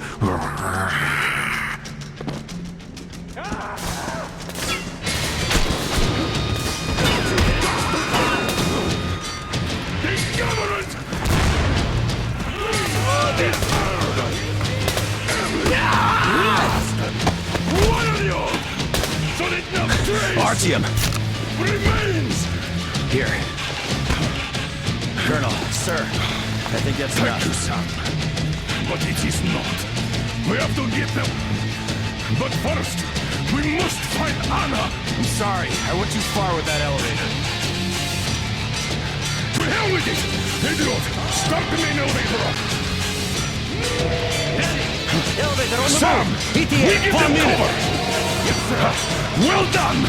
What are you? So that no trace Artyom! remains! Here. Colonel, sir, I think that's Thank enough. you, son. But it is not. We have to get them. But first, we must find Anna. I'm sorry, I went too far with that elevator. To hell with it! Idiot! Start the main elevator up! Elevator on the Sam! move! We ETA, give 4 them minutes! cover! Yes, sir! Well done!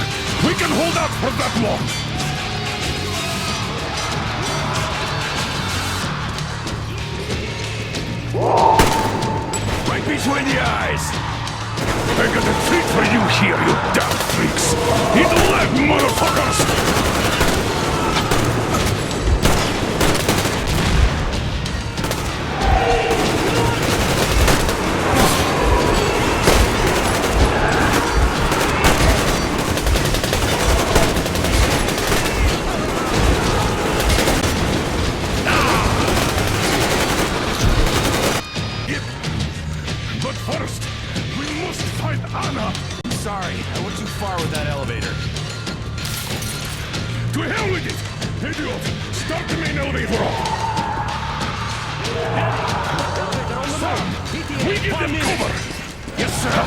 We can hold out for that long! Right between the eyes! I got a treat for you here, you damn freaks! Eat the leg, motherfuckers! But first, we must find Anna! I'm sorry, I went too far with that elevator. To hell with it! Idiot! Start the main elevator up! Sam! We give them cover! Yes, sir!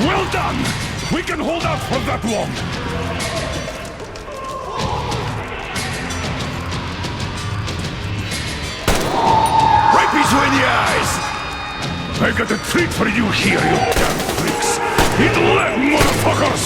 Well done! We can hold out for that long! Right between the eyes! I got a treat for you here, you damn freaks! Eat the leg, motherfuckers!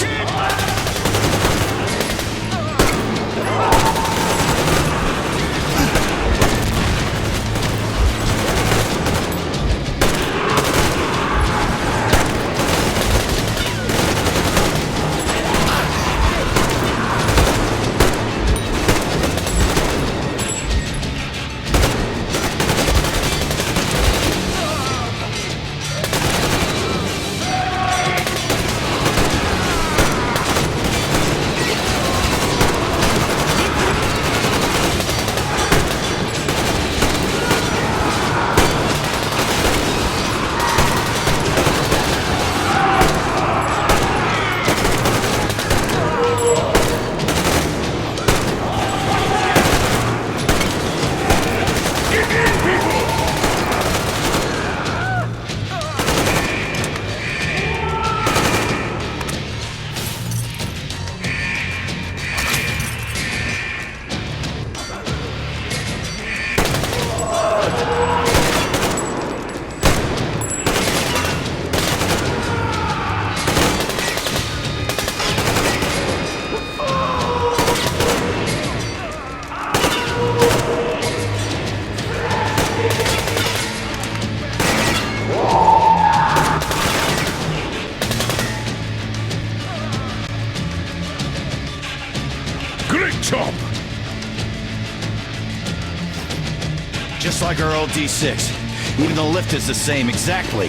like our old D6. Even the lift is the same, exactly.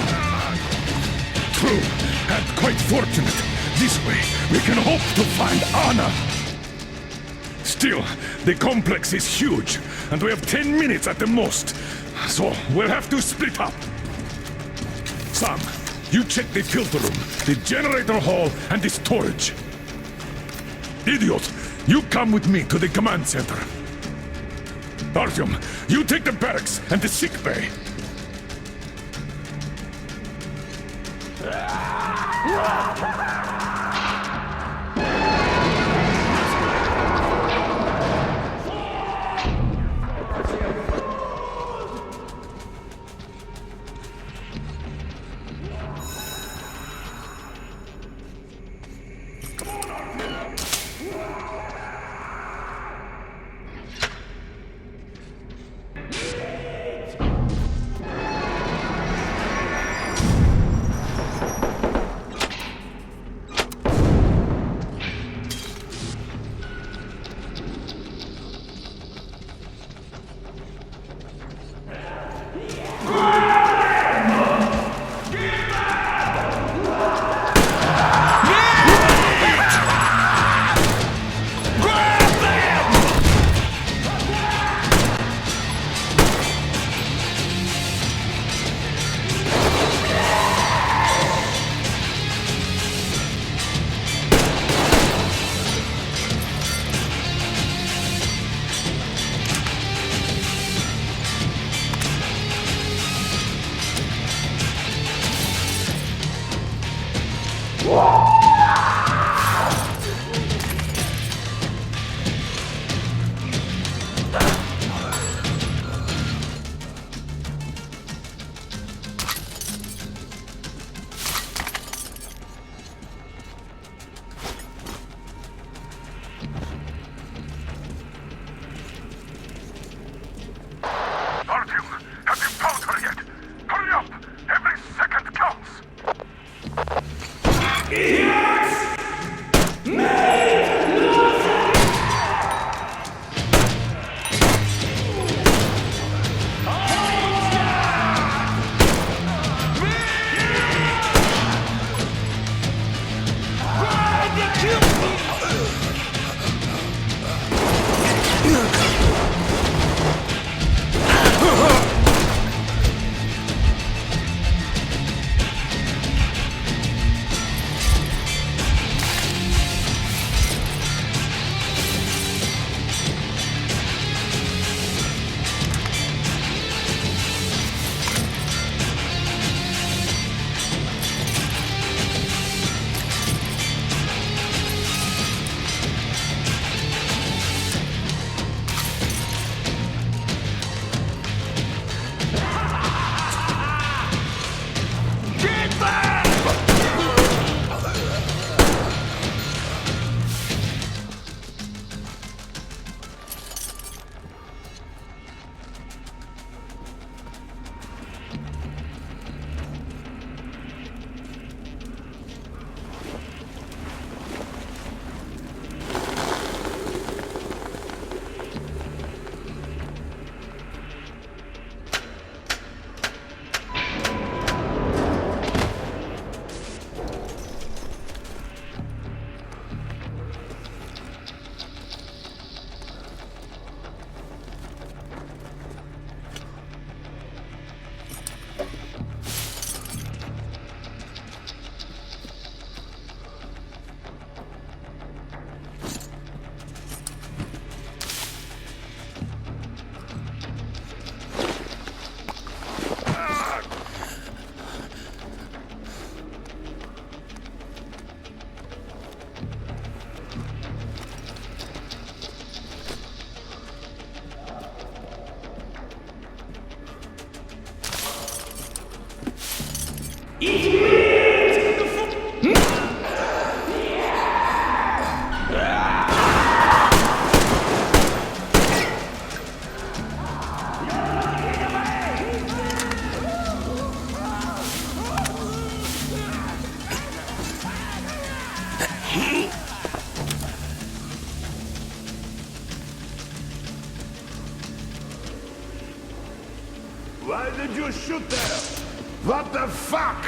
True, and quite fortunate. This way, we can hope to find Anna. Still, the complex is huge, and we have 10 minutes at the most. So, we'll have to split up. Sam, you check the filter room, the generator hall, and the storage. Idiot, you come with me to the command center. Artyom, you take the barracks and the sick bay. Artyom, have you found her yet? Hurry up! Every second counts! you shoot there? What the fuck?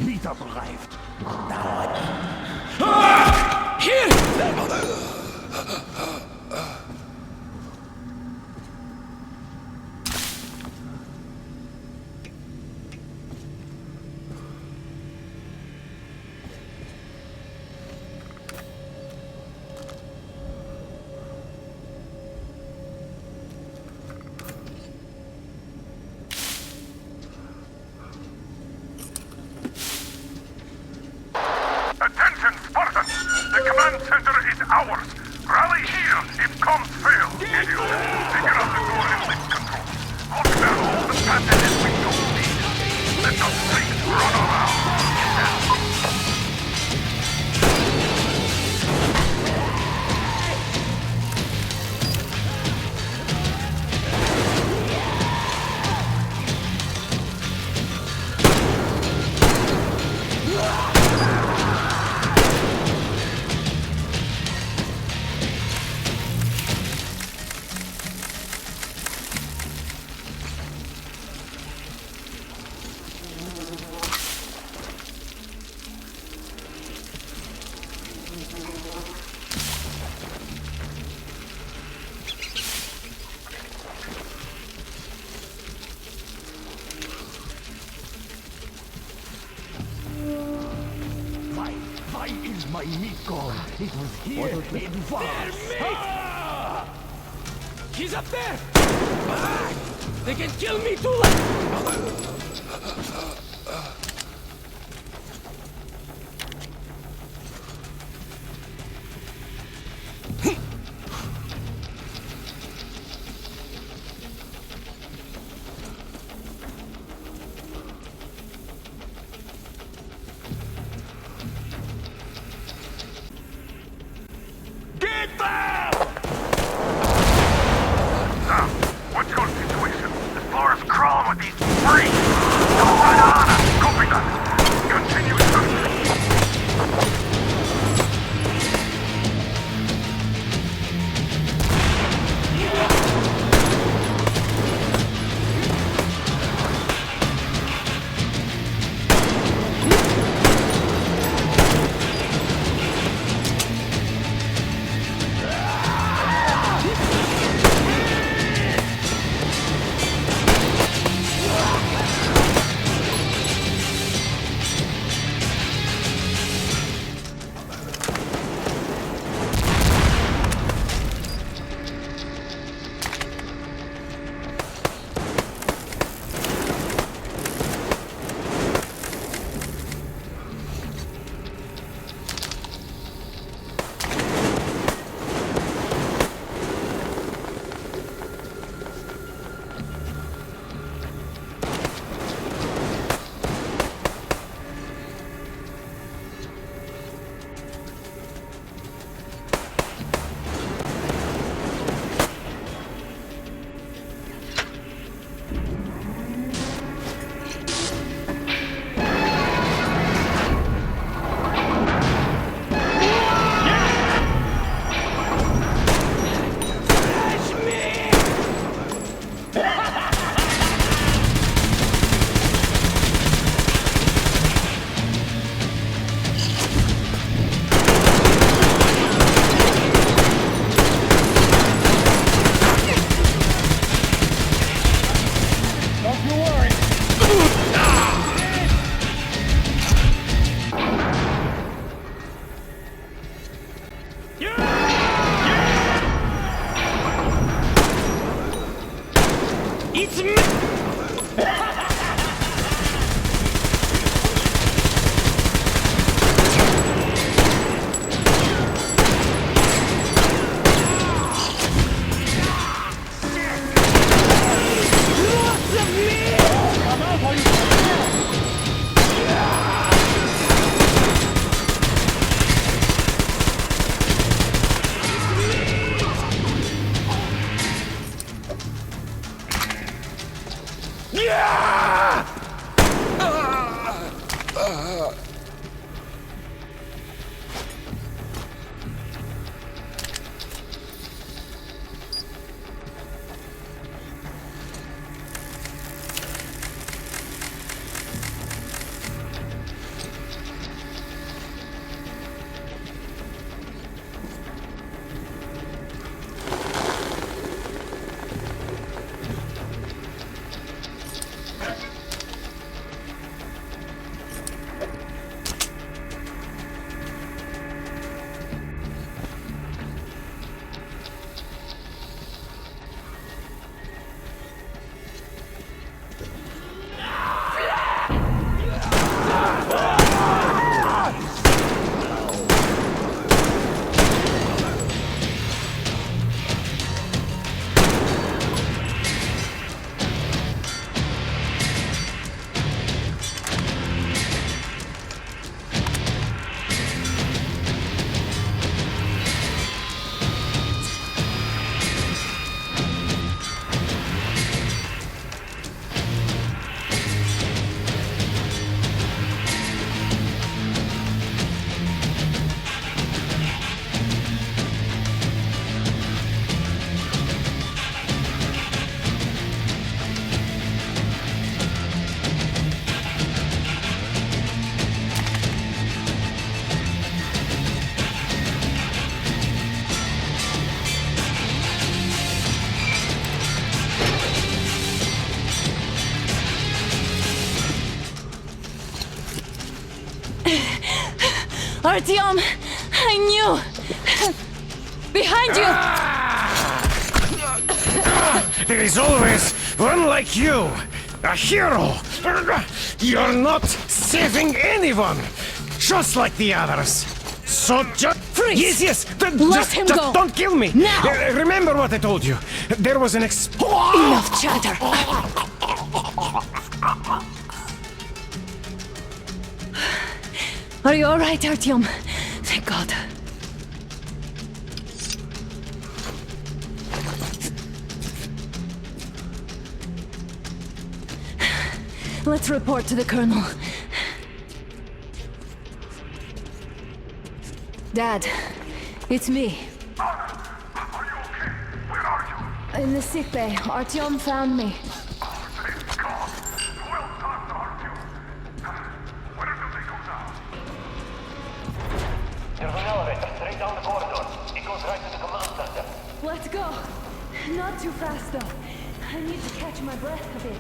Meat up arrived. Now Here! attention, Spartans! The command center is ours. Rally here if comms fail. Idiots, figure out the door and lift control. Lock down all the passages we don't need. Let those things run around. Why is my meat gone? It was here in Vars. He's up there! Ah, they can kill me too late! Get down! Now, what's your situation? As far as crawling with these freaks? Don't run on us! Copy that! Continue searching. Artyom! I knew! Behind you! There is always one like you! A hero! You're not saving anyone! Just like the others! So just... Freeze! Yes, yes! Let him go! Don't kill me! Now! Remember what I told you! There was an Enough chatter! Are you alright, Artyom? Thank God. Let's report to the Colonel. Dad, it's me. Are you okay? Where are you? In the sick bay. Artyom found me. Thank God. Well done, Artyom. Where do they go now? There's an elevator straight down the corridor. It goes right to the command center. Let's go. Not too fast, though. I need to catch my breath a bit.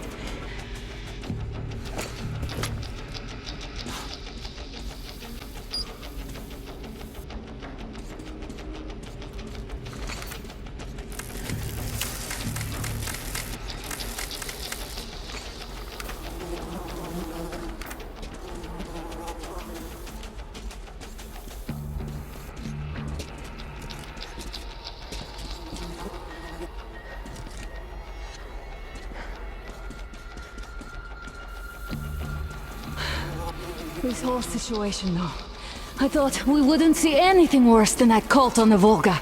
This whole situation, though. I thought we wouldn't see anything worse than that cult on the Volga.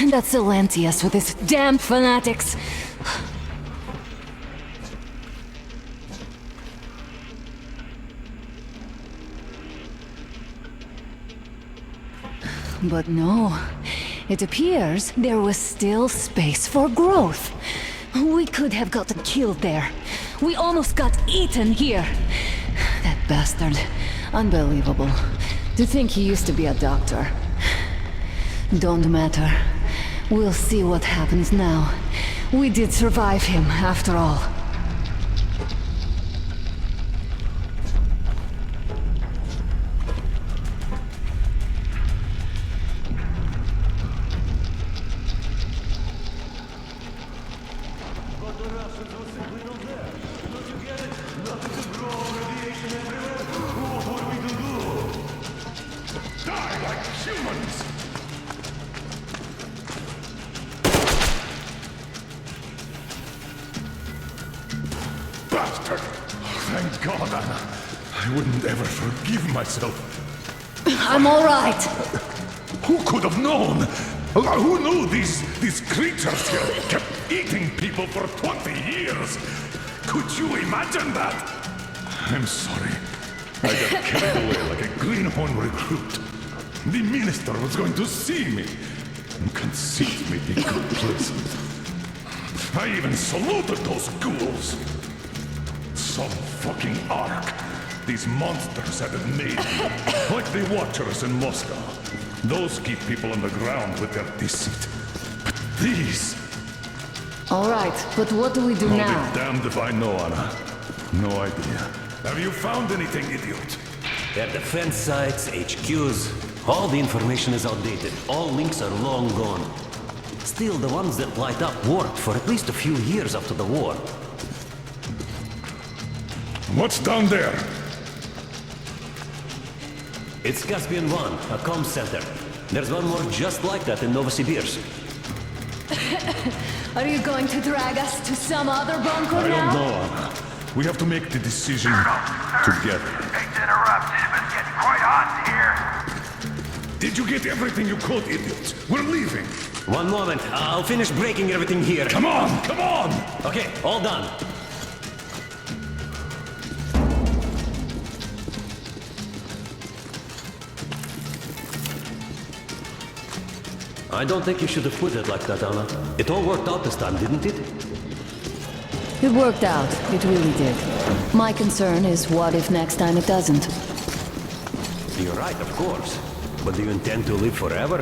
And that Silentius with his damn fanatics. But no. It appears there was still space for growth. We could have gotten killed there. We almost got eaten here. That bastard. Unbelievable. To think he used to be a doctor. Don't matter. We'll see what happens now. We did survive him, after all. Bastard! Thank God, Anna. I wouldn't ever forgive myself. I'm all right. Who could have known? Who knew these creatures here kept eating people for 20 years? Could you imagine that? I'm sorry. I got carried away like a greenhorn recruit. The minister was going to see me. And conceit may be complacent. I even saluted those ghouls. Some fucking ark. These monsters had it made. Like the Watchers in Moscow. Those keep people on the ground with their deceit. But these... All right, but what do we do I'll now? be damned if I know, Anna. No idea. Have you found anything, idiot? Their defense sites, HQs, all the information is outdated. All links are long gone. Still, the ones that light up worked for at least a few years after the war. What's down there? It's Caspian 1, a comm center. There's one more just like that in Novosibirsk. Are you going to drag us to some other bunker I now? don't know, Anna. We have to make the decision together. Hate to interrupt, but it's getting quite hot in here. Did you get everything you could, idiot? We're leaving. One moment, I'll finish breaking everything here. Come on, come on! Okay, all done. I don't think you should have put it like that, Anna. It all worked out this time, didn't it? It worked out. It really did. My concern is what if next time it doesn't? You're right, of course. But do you intend to live forever?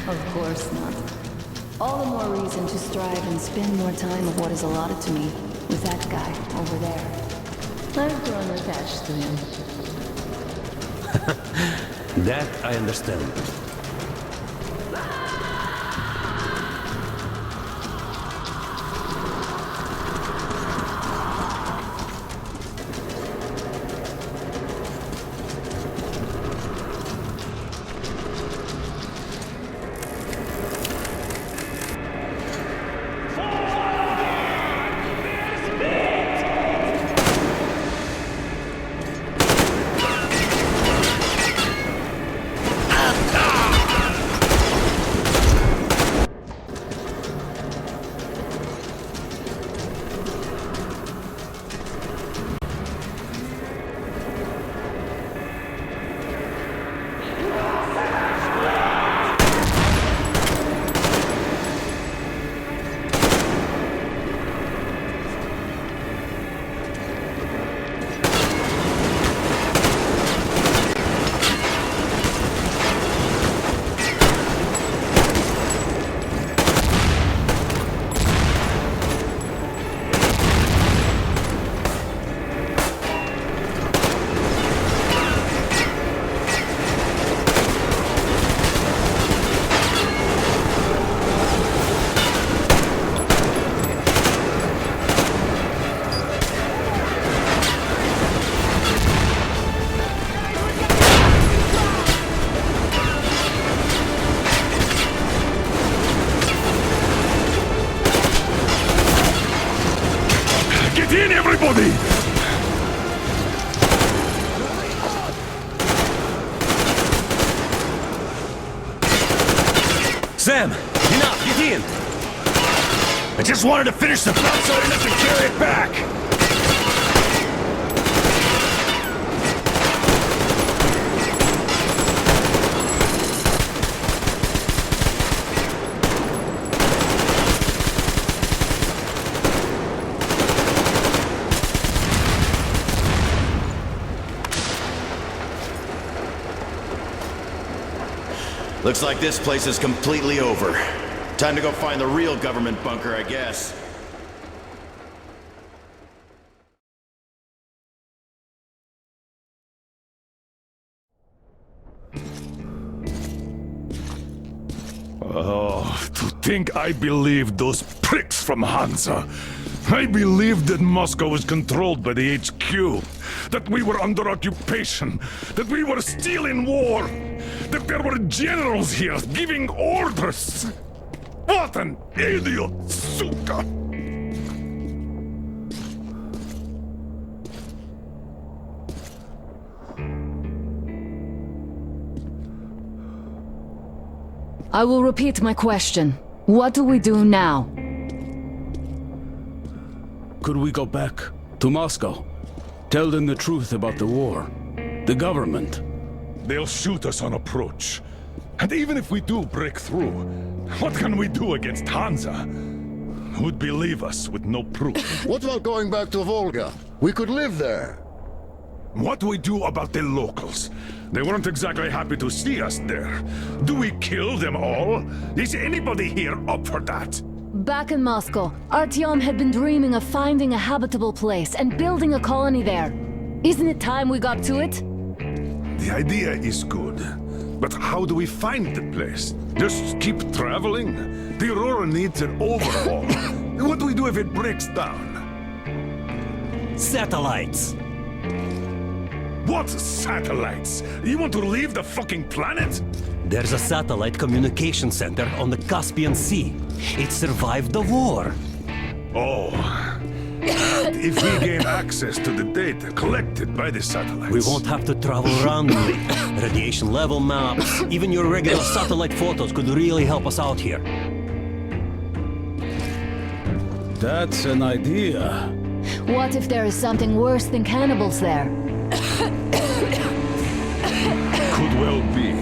Of course not. All the more reason to strive and spend more time of what is allotted to me with that guy over there. I've grown attached to him. That I understand. Get in, everybody! Sam, enough, get in! I just wanted to finish the belt so I didn't have to carry it back! Looks like this place is completely over. Time to go find the real government bunker, I guess. Oh, to think I believed those pricks from Hansa. I believed that Moscow was controlled by the HQ, that we were under occupation, that we were still in war, that there were generals here giving orders. What an idiot, suka! I will repeat my question. What do we do now? Could we go back to Moscow? Tell them the truth about the war. The government. They'll shoot us on approach. And even if we do break through, what can we do against Hansa? Who'd believe us with no proof? What about going back to Volga? We could live there. What do we do about the locals? They weren't exactly happy to see us there. Do we kill them all? Is anybody here up for that? Back in Moscow, Artyom had been dreaming of finding a habitable place and building a colony there. Isn't it time we got to it? The idea is good. But how do we find the place? Just keep traveling? The Aurora needs an overhaul. What do we do if it breaks down? Satellites! What satellites? You want to leave the fucking planet? There's a satellite communication center on the Caspian Sea. It survived the war. Oh. And if we gain access to the data collected by the satellites... We won't have to travel randomly. Radiation level maps, even your regular satellite photos could really help us out here. That's an idea. What if there is something worse than cannibals there? Could well be.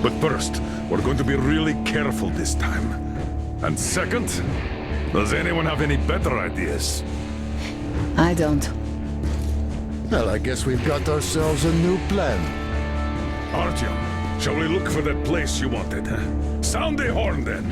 But first, we're going to be really careful this time. And second, does anyone have any better ideas? I don't. Well, I guess we've got ourselves a new plan. Artyom, shall we look for that place you wanted? Sound the horn then.